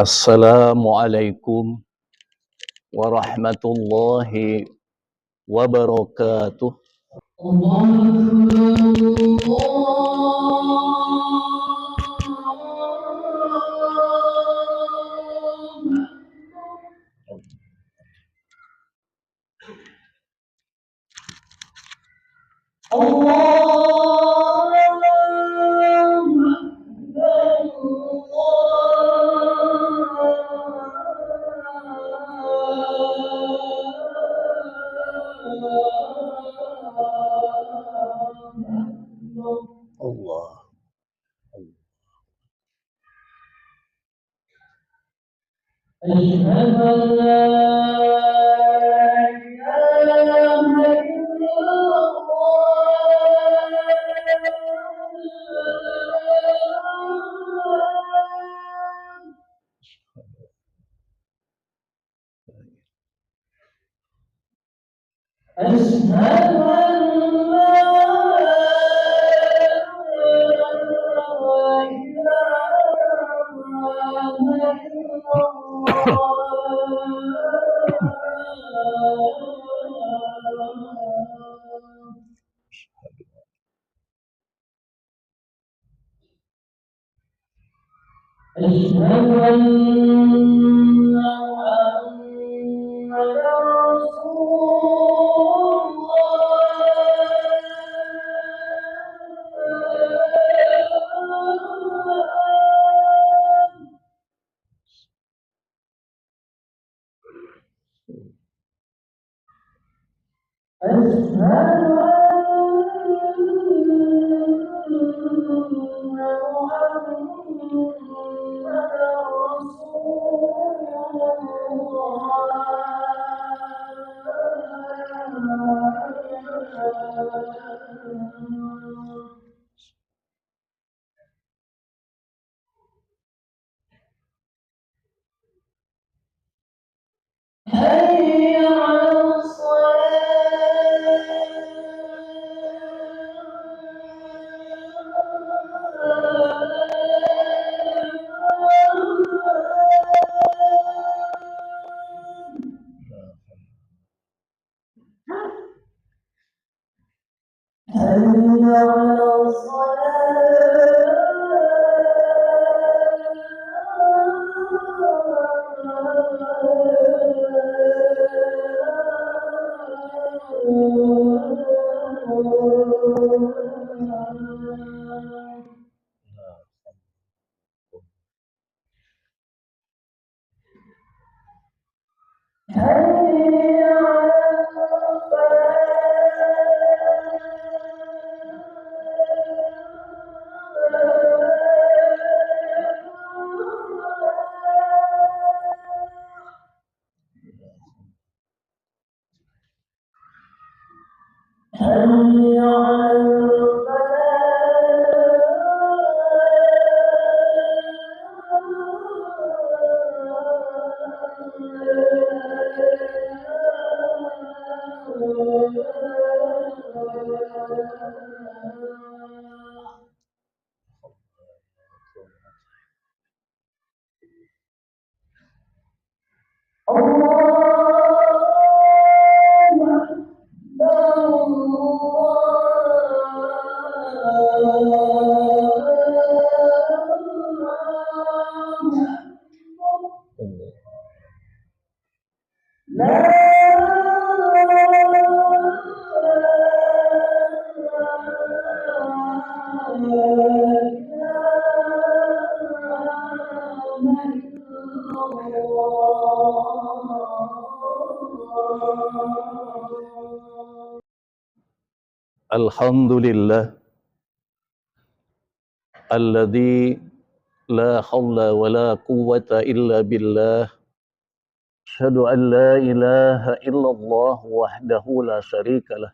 Assalamualaikum warahmatullahi wabarakatuh. Allah. أشهد أن لا إله إلا الله. أشهد أن محمدا رسول الله. حي على Alhamdulillah alladzi la haula wa la quwwata illa billah. Asyhadu an la ilaha illallah wahdahu la syarikalah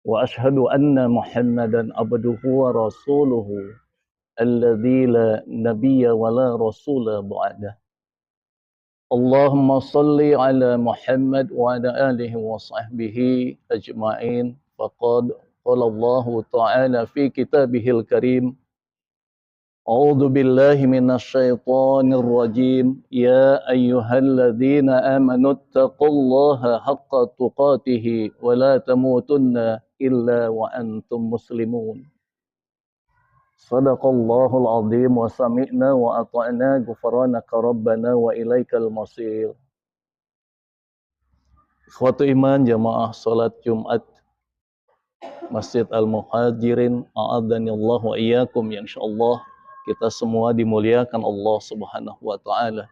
wa asyhadu anna Muhammadan abduhu wa rasuluhu alladzi la nabiyya wa la rasula ba'dah. Allahumma salli ala Muhammad wa ala alihi wa sahbihi ajma'in. Faqad qala Allah ta'ala fi kitabihil karim A'udzu billahi minasyaitonir rajim. Ya ayyuhalladzina amanu taqullaha haqqa tuqatih wa la tamutunna illa wa antum muslimun. Sadaqallahul azim wa sami'na wa ata'na ghufranaka rabbana wa ilaikal masir. Ikhwatu iman jamaah salat Jumat Masjid Al-Muhajirin, a'adhanillahu wa iyyakum, ya insyaallah kita semua dimuliakan Allah Subhanahu wa taala.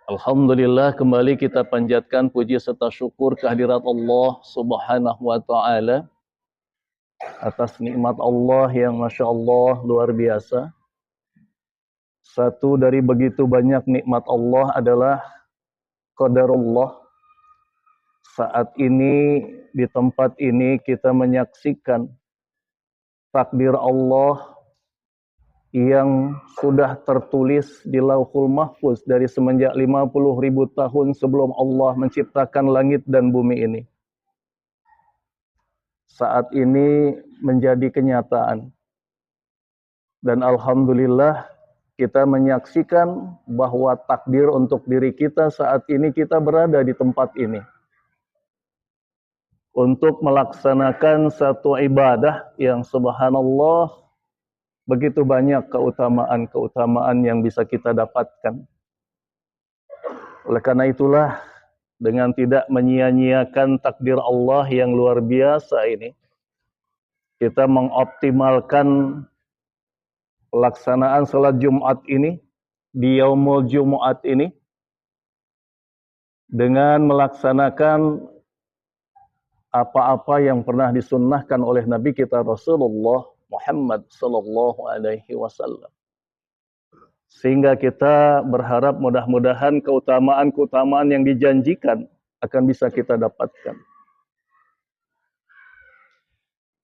Alhamdulillah, kembali kita panjatkan puji serta syukur kehadirat Allah Subhanahu wa taala atas nikmat Allah yang Masya Allah luar biasa. Satu dari begitu banyak nikmat Allah adalah qadarullah. Saat ini di tempat ini kita menyaksikan takdir Allah yang sudah tertulis di Lauhul Mahfuz dari semenjak 50.000 tahun sebelum Allah menciptakan langit dan bumi ini. Saat ini menjadi kenyataan. Dan alhamdulillah kita menyaksikan bahwa takdir untuk diri kita saat ini kita berada di tempat ini. Untuk melaksanakan satu ibadah yang subhanallah begitu banyak keutamaan-keutamaan yang bisa kita dapatkan. Oleh karena itulah, dengan tidak menyia-nyiakan takdir Allah yang luar biasa ini, kita mengoptimalkan pelaksanaan salat Jumat ini, di Yaumul Jumat ini, dengan melaksanakan apa-apa yang pernah disunnahkan oleh Nabi kita Rasulullah Muhammad sallallahu alaihi wasallam. Sehingga kita berharap mudah-mudahan keutamaan-keutamaan yang dijanjikan akan bisa kita dapatkan.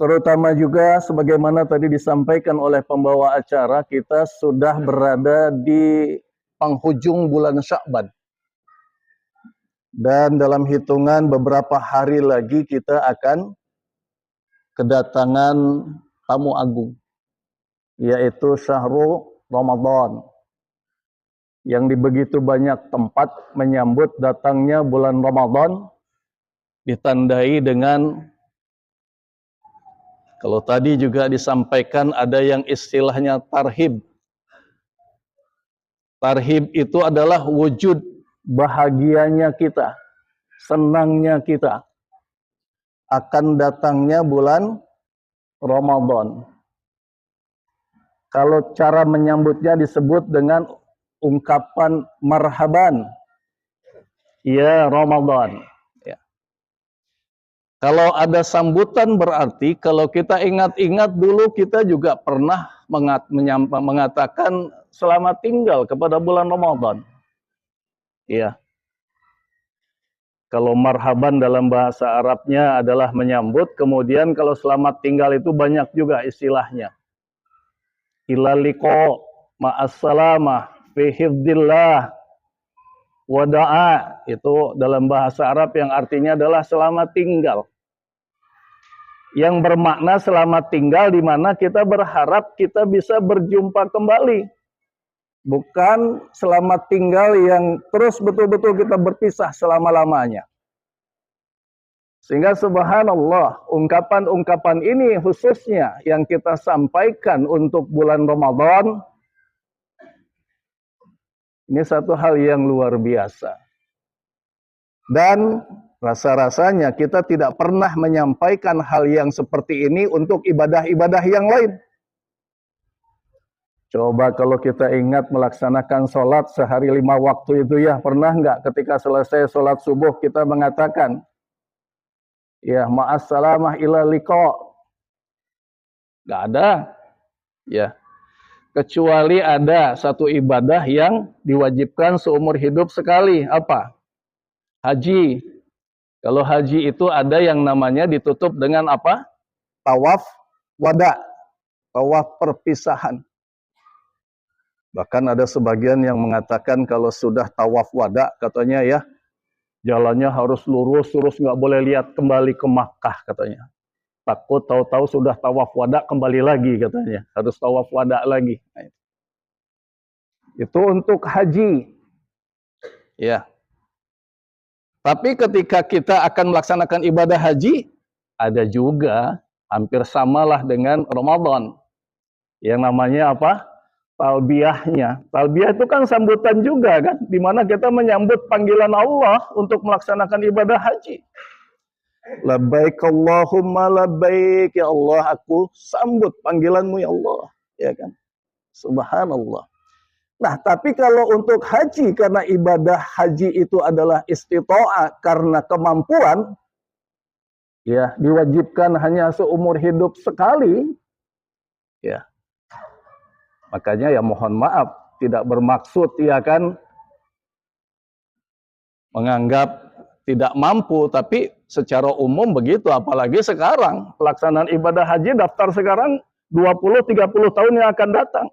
Terutama juga sebagaimana tadi disampaikan oleh pembawa acara, kita sudah berada di penghujung bulan Sya'ban. Dan dalam hitungan beberapa hari lagi kita akan kedatangan tamu agung, yaitu Syahrul Ramadan, yang di begitu banyak tempat menyambut datangnya bulan Ramadan ditandai dengan, kalau tadi juga disampaikan ada yang istilahnya tarhib. Tarhib itu adalah wujud bahagianya kita, senangnya kita akan datangnya bulan Ramadan. Kalau cara menyambutnya disebut dengan ungkapan marhaban, ya Ramadan. Ya. Kalau ada sambutan berarti, kalau kita ingat-ingat dulu kita juga pernah mengatakan selamat tinggal kepada bulan Ramadan. Ya. Kalau marhaban dalam bahasa Arabnya adalah menyambut, kemudian kalau selamat tinggal itu banyak juga istilahnya. Ila liqa, ma'assalamah, fi hifdillah, wada'a, itu dalam bahasa Arab yang artinya adalah selamat tinggal. Yang bermakna selamat tinggal di mana kita berharap kita bisa berjumpa kembali. Bukan selamat tinggal yang terus betul-betul kita berpisah selama-lamanya. Sehingga subhanallah, ungkapan-ungkapan ini khususnya yang kita sampaikan untuk bulan Ramadan, ini satu hal yang luar biasa. Dan rasa-rasanya kita tidak pernah menyampaikan hal yang seperti ini untuk ibadah-ibadah yang lain. Coba kalau kita ingat melaksanakan sholat sehari 5 waktu itu ya, pernah nggak ketika selesai sholat subuh kita mengatakan, ya ma'assalamah ila liqa? Nggak ada. Ya. Kecuali ada satu ibadah yang diwajibkan seumur hidup sekali. Apa? Haji. Kalau haji itu ada yang namanya ditutup dengan apa? Tawaf wada. Tawaf perpisahan. Bahkan ada sebagian yang mengatakan kalau sudah tawaf wada, katanya ya, jalannya harus lurus, terus nggak boleh lihat kembali ke Makkah katanya. Takut tahu-tahu sudah tawaf wada kembali lagi katanya. Harus tawaf wada lagi. Nah, itu untuk haji. Ya. Tapi ketika kita akan melaksanakan ibadah haji, ada juga hampir samalah dengan Ramadan. Yang namanya apa? Talbiyahnya. Talbiyah itu kan sambutan juga kan, di mana kita menyambut panggilan Allah untuk melaksanakan ibadah haji. Labbaik Allahumma labbaik, ya Allah, aku sambut panggilanmu ya Allah, ya kan? Subhanallah. Nah, tapi kalau untuk haji, karena ibadah haji itu adalah istita'ah karena kemampuan, ya, diwajibkan hanya seumur hidup sekali, ya. Makanya ya mohon maaf, tidak bermaksud ya kan menganggap tidak mampu, tapi secara umum begitu, apalagi sekarang pelaksanaan ibadah haji daftar sekarang 20-30 tahun yang akan datang.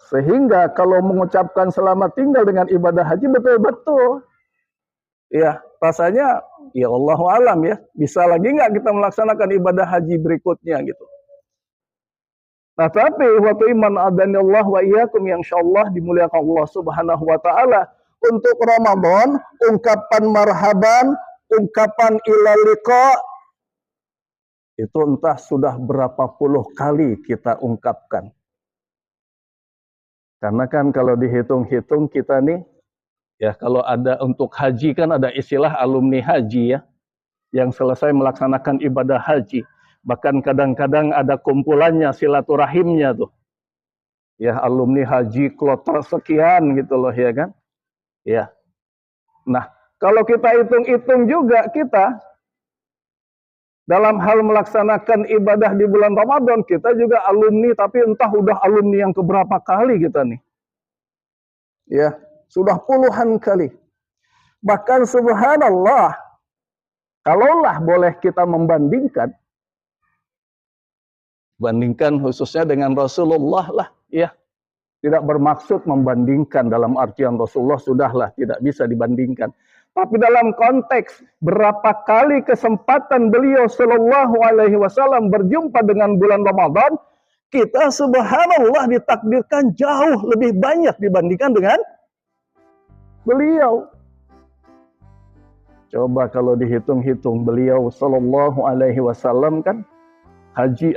Sehingga kalau mengucapkan selamat tinggal dengan ibadah haji betul-betul, ya rasanya ya Allahu alam ya, bisa lagi nggak kita melaksanakan ibadah haji berikutnya gitu. Nah, tapi waktu iman adanillah wa iyyakum yang insyaallah dimuliakan Allah Subhanahu wa taala, untuk Ramadan, ungkapan marhaban, ungkapan ila liqa, itu entah sudah berapa puluh kali kita ungkapkan. Karena kan kalau dihitung-hitung kita nih, ya kalau ada untuk haji kan ada istilah alumni haji ya, yang selesai melaksanakan ibadah haji. Bahkan kadang-kadang ada kumpulannya, silaturahimnya tuh. Ya, alumni haji kloter sekian gitu loh ya kan. Ya. Nah, kalau kita hitung-hitung juga kita dalam hal melaksanakan ibadah di bulan Ramadan, kita juga alumni, tapi entah udah alumni yang keberapa kali kita nih. Ya, sudah puluhan kali. Bahkan subhanallah, kalaulah boleh kita membandingkan khususnya dengan Rasulullah lah, ya. Tidak bermaksud membandingkan dalam artian Rasulullah sudahlah, tidak bisa dibandingkan. Tapi dalam konteks berapa kali kesempatan beliau Shallallahu Alaihi Wasallam berjumpa dengan bulan Ramadan, kita subhanallah ditakdirkan jauh lebih banyak dibandingkan dengan beliau. Coba kalau dihitung-hitung beliau Shallallahu Alaihi Wasallam kan haji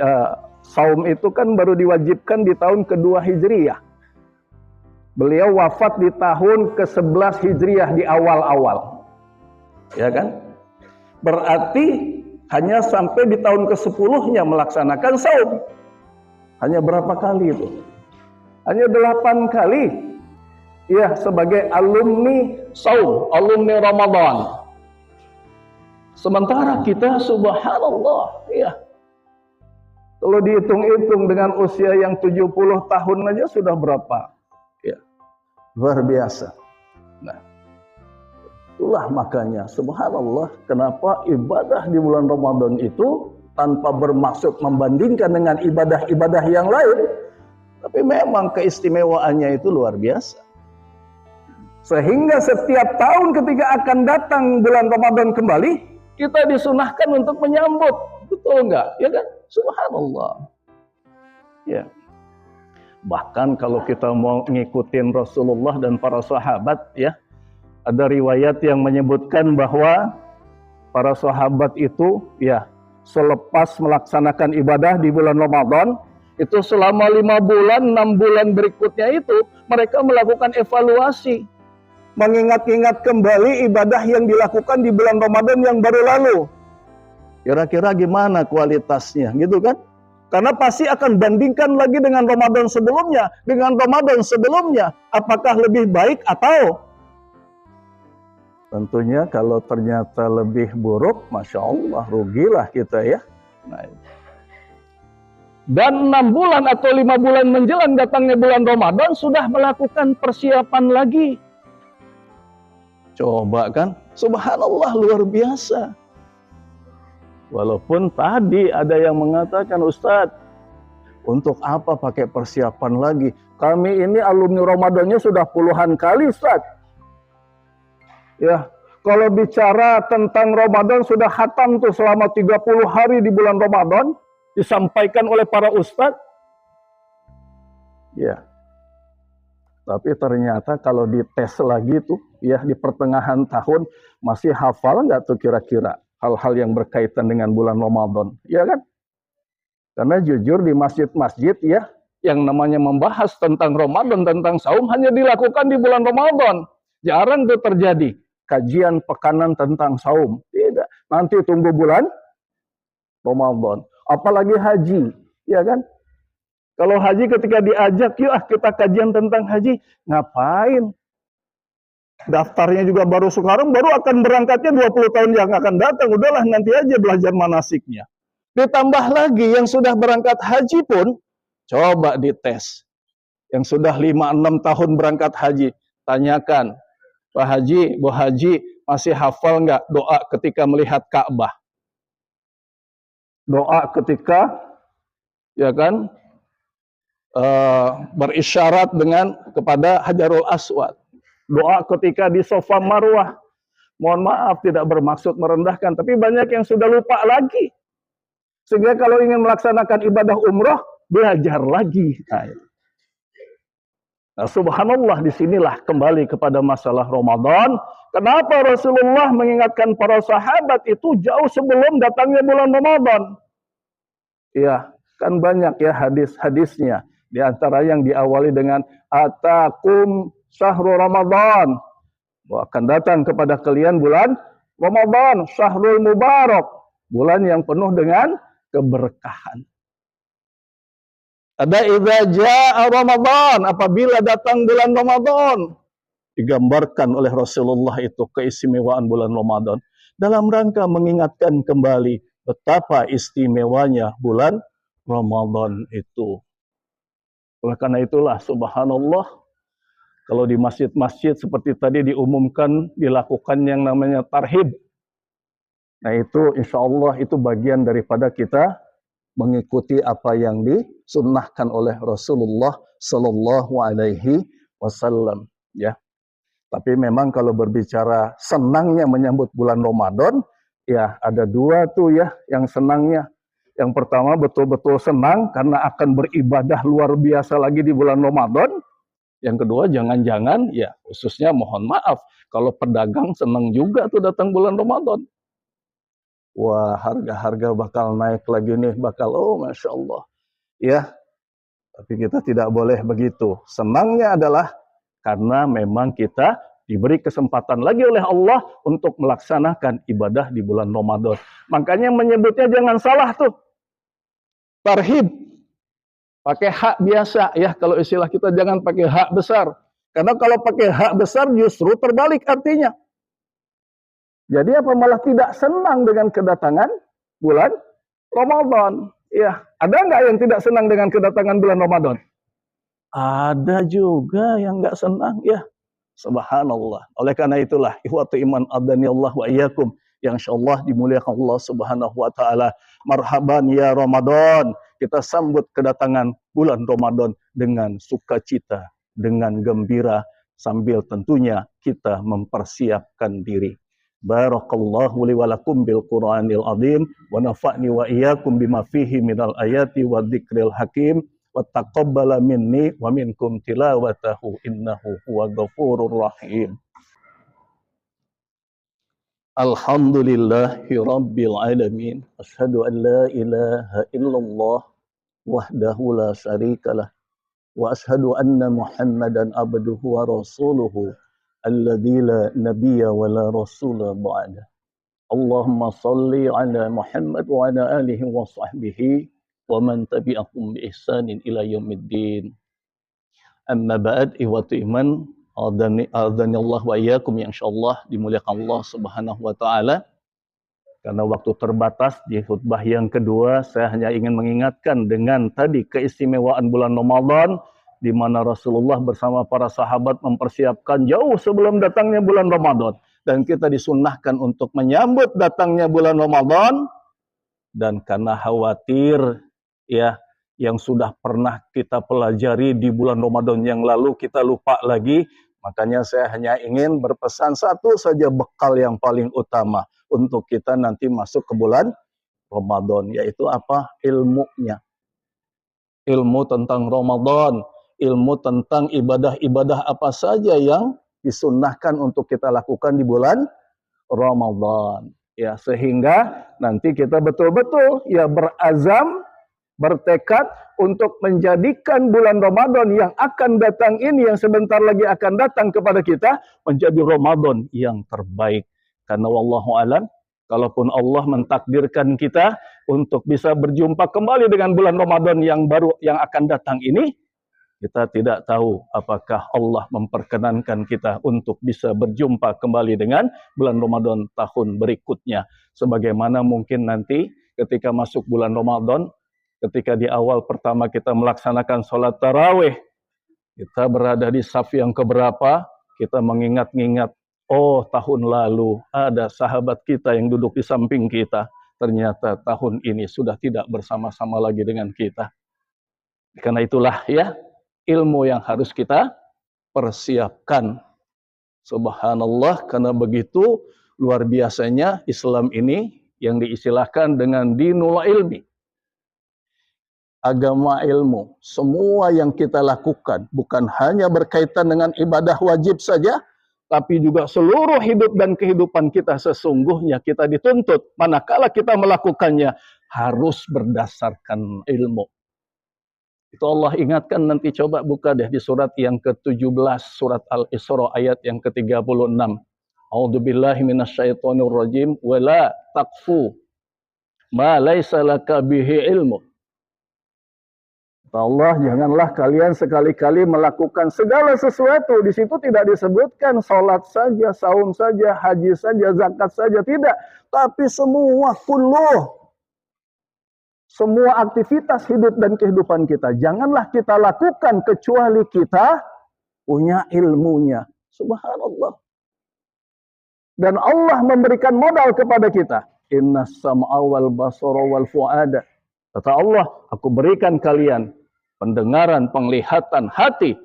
saum itu kan baru diwajibkan di tahun kedua Hijriyah. Beliau wafat di tahun ke-11 Hijriyah di awal-awal. Ya kan? Berarti hanya sampai di tahun ke-10-nya melaksanakan saum. Hanya berapa kali itu? Hanya 8 kali. Ya, sebagai alumni saum, alumni Ramadan. Sementara kita subhanallah, ya. Kalau dihitung-hitung dengan usia yang 70 tahun aja sudah berapa? Ya, luar biasa. Nah, itulah makanya subhanallah kenapa ibadah di bulan Ramadan itu tanpa bermaksud membandingkan dengan ibadah-ibadah yang lain, tapi memang keistimewaannya itu luar biasa. Sehingga setiap tahun ketika akan datang bulan Ramadan kembali, kita disunahkan untuk menyambut. Betul enggak? Ya kan? Subhanallah. Ya. Bahkan kalau kita mau ngikutin Rasulullah dan para sahabat ya, ada riwayat yang menyebutkan bahwa para sahabat itu ya selepas melaksanakan ibadah di bulan Ramadan, itu selama 5 bulan, 6 bulan berikutnya itu mereka melakukan evaluasi, mengingat-ingat kembali ibadah yang dilakukan di bulan Ramadan yang baru lalu. Kira-kira gimana kualitasnya, gitu kan? Karena pasti akan bandingkan lagi dengan Ramadan sebelumnya, apakah lebih baik atau tentunya kalau ternyata lebih buruk, Masya Allah, rugilah kita ya. Nah, dan 6 bulan atau 5 bulan menjelang datangnya bulan Ramadan sudah melakukan persiapan lagi. Coba kan, subhanallah luar biasa. Walaupun tadi ada yang mengatakan, Ustadz, untuk apa pakai persiapan lagi? Kami ini alumni Ramadannya sudah puluhan kali, Ustadz. Ya, Kalau bicara tentang Ramadan sudah khatam tuh selama 30 hari di bulan Ramadan disampaikan oleh para ustadz. Ya. Tapi ternyata kalau dites lagi tuh ya di pertengahan tahun masih hafal nggak tuh kira-kira hal-hal yang berkaitan dengan bulan Ramadan, ya kan? Karena jujur di masjid-masjid ya yang namanya membahas tentang Ramadan, tentang saum hanya dilakukan di bulan Ramadan. Jarang tuh terjadi kajian pekanan tentang saum. Tidak. Nanti tunggu bulan Ramadan. Apalagi haji, ya kan? Kalau haji ketika diajak, yuk kita kajian tentang haji. Ngapain? Daftarnya juga baru sekarang, baru akan berangkatnya 20 tahun yang akan datang. Udahlah nanti aja belajar manasiknya. Ditambah lagi yang sudah berangkat haji pun, coba dites. Yang sudah 5-6 tahun berangkat haji, tanyakan, Pak Haji, Bu Haji, masih hafal nggak doa ketika melihat Ka'bah? Doa ketika, ya kan, berisyarat dengan kepada Hajarul Aswad. Doa ketika di Safa Marwah. Mohon maaf tidak bermaksud merendahkan, tapi banyak yang sudah lupa lagi. Sehingga kalau ingin melaksanakan ibadah umroh, belajar lagi. Nah, subhanallah, disinilah kembali kepada masalah Ramadan. Kenapa Rasulullah mengingatkan para sahabat itu jauh sebelum datangnya bulan Ramadan? Ya, kan banyak ya hadis-hadisnya. Di antara yang diawali dengan atakum syahrul Ramadan. Akan datang kepada kalian bulan Ramadan, syahrul mubarak, bulan yang penuh dengan keberkahan. Ada idza jaa Ramadan, apabila datang bulan Ramadan. Digambarkan oleh Rasulullah itu keistimewaan bulan Ramadan dalam rangka mengingatkan kembali betapa istimewanya bulan Ramadan itu. Oleh karena itulah subhanallah, kalau di masjid-masjid seperti tadi diumumkan dilakukan yang namanya tarhib. Nah itu insya Allah itu bagian daripada kita mengikuti apa yang disunnahkan oleh Rasulullah Sallallahu Alaihi Wasallam. Ya. Tapi memang kalau berbicara senangnya menyambut bulan Ramadan, ya ada dua tuh ya yang senangnya. Yang pertama betul-betul senang karena akan beribadah luar biasa lagi di bulan Ramadan. Yang kedua jangan-jangan ya khususnya mohon maaf kalau pedagang senang juga tuh datang bulan Ramadan. Wah harga-harga bakal naik lagi nih, bakal Masya Allah. Ya, tapi kita tidak boleh begitu. Senangnya adalah karena memang kita diberi kesempatan lagi oleh Allah untuk melaksanakan ibadah di bulan Ramadan. Makanya menyebutnya jangan salah tuh. Tarhib. Pakai hak biasa ya, kalau istilah kita jangan pakai hak besar. Karena kalau pakai hak besar justru terbalik artinya. Jadi apa malah tidak senang dengan kedatangan bulan Ramadan? Ya, ada nggak yang tidak senang dengan kedatangan bulan Ramadan? Ada juga yang nggak senang ya. Subhanallah. Oleh karena itulah, ikhwatu iman adhanillah wa iyyakum, yang insyaallah dimuliakan Allah Subhanahu wa taala. Marhaban ya Ramadan. Kita sambut kedatangan bulan Ramadan dengan sukacita, dengan gembira, sambil tentunya kita mempersiapkan diri. Barakallahu li wa lakum bil Qur'anil azim wa nafa'ni wa iyyakum bima fihi minal ayati wa dzikril hakim. Wattaqabbala minni wa minkum tilawatahu innahu huwa ghafurur rahim. Alhamdulillahi rabbil alamin. Asyhadu an la ilaha illallah wahdahu la syarikalah wa asyhadu anna Muhammadan abduhu wa rasuluhu alladzi la nabiyya wa la rasula ba'da. Allahumma shalli ala Muhammad wa ala alihi wa sahbihi wa man tabi'akum bi ihsanin ila yaumiddin. Amma ba'd, ihwatu iman adhanillah wa iyyakum, yang insyaallah dimuliakan Allah Subhanahu wa taala. Karena waktu terbatas di khutbah yang kedua, saya hanya ingin mengingatkan dengan tadi keistimewaan bulan Ramadan di mana Rasulullah bersama para sahabat mempersiapkan jauh sebelum datangnya bulan Ramadan, dan kita disunnahkan untuk menyambut datangnya bulan Ramadan. Dan karena khawatir ya yang sudah pernah kita pelajari di bulan Ramadan yang lalu kita lupa lagi, Makanya saya hanya ingin berpesan satu saja bekal yang paling utama untuk kita nanti masuk ke bulan Ramadan, yaitu apa? Ilmunya. Ilmu tentang Ramadan, ilmu tentang ibadah-ibadah apa saja yang disunnahkan untuk kita lakukan di bulan Ramadan. Ya, sehingga nanti kita betul-betul ya berazam, bertekad untuk menjadikan bulan Ramadan yang akan datang ini, yang sebentar lagi akan datang kepada kita, menjadi Ramadan yang terbaik. Karena wallahu alam, kalaupun Allah mentakdirkan kita untuk bisa berjumpa kembali dengan bulan Ramadan yang baru yang akan datang ini, kita tidak tahu apakah Allah memperkenankan kita untuk bisa berjumpa kembali dengan bulan Ramadan tahun berikutnya. Sebagaimana mungkin nanti ketika masuk bulan Ramadan, ketika di awal pertama kita melaksanakan sholat tarawih, kita berada di saf yang keberapa, kita mengingat-ingat, oh tahun lalu ada sahabat kita yang duduk di samping kita, ternyata tahun ini sudah tidak bersama-sama lagi dengan kita. Karena itulah ya, ilmu yang harus kita persiapkan. Subhanallah, karena begitu luar biasanya Islam ini yang diistilahkan dengan dinul ilmi. Agama ilmu. Semua yang kita lakukan bukan hanya berkaitan dengan ibadah wajib saja, tapi juga seluruh hidup dan kehidupan kita sesungguhnya kita dituntut manakala kita melakukannya harus berdasarkan ilmu. Itu Allah ingatkan, nanti coba buka deh di surat yang ke-17, surat Al-Isra ayat yang ke-36. A'udzubillahi minasyaitonirrajim wa la taqfu ma laisa laka bihi ilmu. Allah, janganlah kalian sekali-kali melakukan segala sesuatu. Di situ tidak disebutkan salat saja, saum saja, haji saja, zakat saja, tidak. Tapi semua kulluh. Semua aktivitas hidup dan kehidupan kita, janganlah kita lakukan kecuali kita punya ilmunya. Subhanallah. Dan Allah memberikan modal kepada kita. Inna sam'a wal basara wal fu'ada. Kata Allah, aku berikan kalian pendengaran, penglihatan, hati.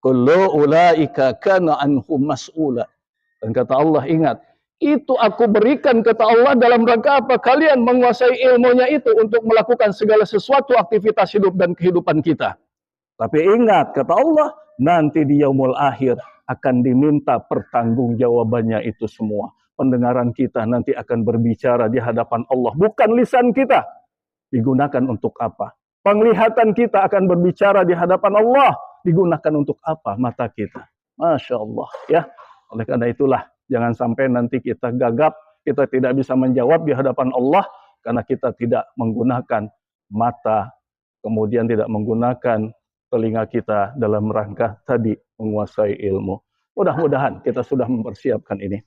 Kullu ulaika kana anhu mas'ula. Dan kata Allah, ingat, itu aku berikan, kata Allah, dalam rangka apa? Kalian menguasai ilmunya itu untuk melakukan segala sesuatu aktivitas hidup dan kehidupan kita. Tapi ingat, kata Allah, nanti di yaumul akhir akan diminta pertanggungjawabannya itu semua. Pendengaran kita nanti akan berbicara di hadapan Allah, bukan lisan kita. Digunakan untuk apa? Penglihatan kita akan berbicara di hadapan Allah. Digunakan untuk apa? Mata kita. Masya Allah. Ya. Oleh karena itulah, jangan sampai nanti kita gagap, kita tidak bisa menjawab di hadapan Allah, karena kita tidak menggunakan mata, kemudian tidak menggunakan telinga kita dalam rangka tadi menguasai ilmu. Mudah-mudahan kita sudah mempersiapkan ini.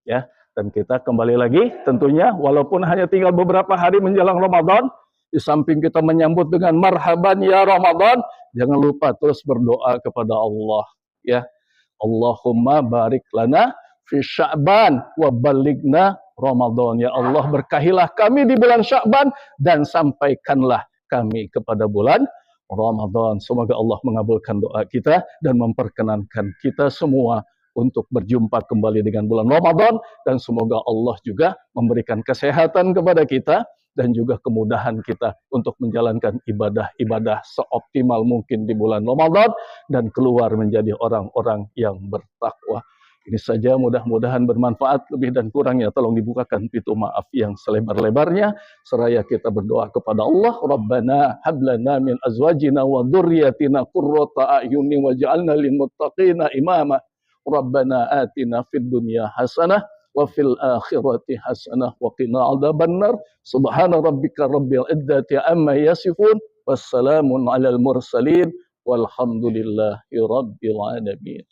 Ya. Dan kita kembali lagi, tentunya walaupun hanya tinggal beberapa hari menjelang Ramadan, di samping kita menyambut dengan marhaban ya Ramadan, jangan lupa terus berdoa kepada Allah. Ya, Allahumma barik lana fi Sya'ban wa balighna Ramadan. Ya Allah, berkahilah kami di bulan Sya'ban dan sampaikanlah kami kepada bulan Ramadan. Semoga Allah mengabulkan doa kita dan memperkenankan kita semua untuk berjumpa kembali dengan bulan Ramadan, dan semoga Allah juga memberikan kesehatan kepada kita dan juga kemudahan kita untuk menjalankan ibadah-ibadah seoptimal mungkin di bulan Ramadan dan keluar menjadi orang-orang yang bertakwa. Ini saja, mudah-mudahan bermanfaat. Lebih dan kurangnya tolong dibukakan pintu maaf yang selebar-lebarnya. Seraya kita berdoa kepada Allah, Rabbana hablana min azwajina wa dzurriyyatina qurrata a'yunin waj'alna lil muttaqina imama. Rabbana atina fid dunya hasanah wa fil akhirati hasanah wa qina adzabannar. Subhana rabbika rabbil izzati amma yasifun. Wassalamun alal mursalin walhamdulillahi rabbil alamin.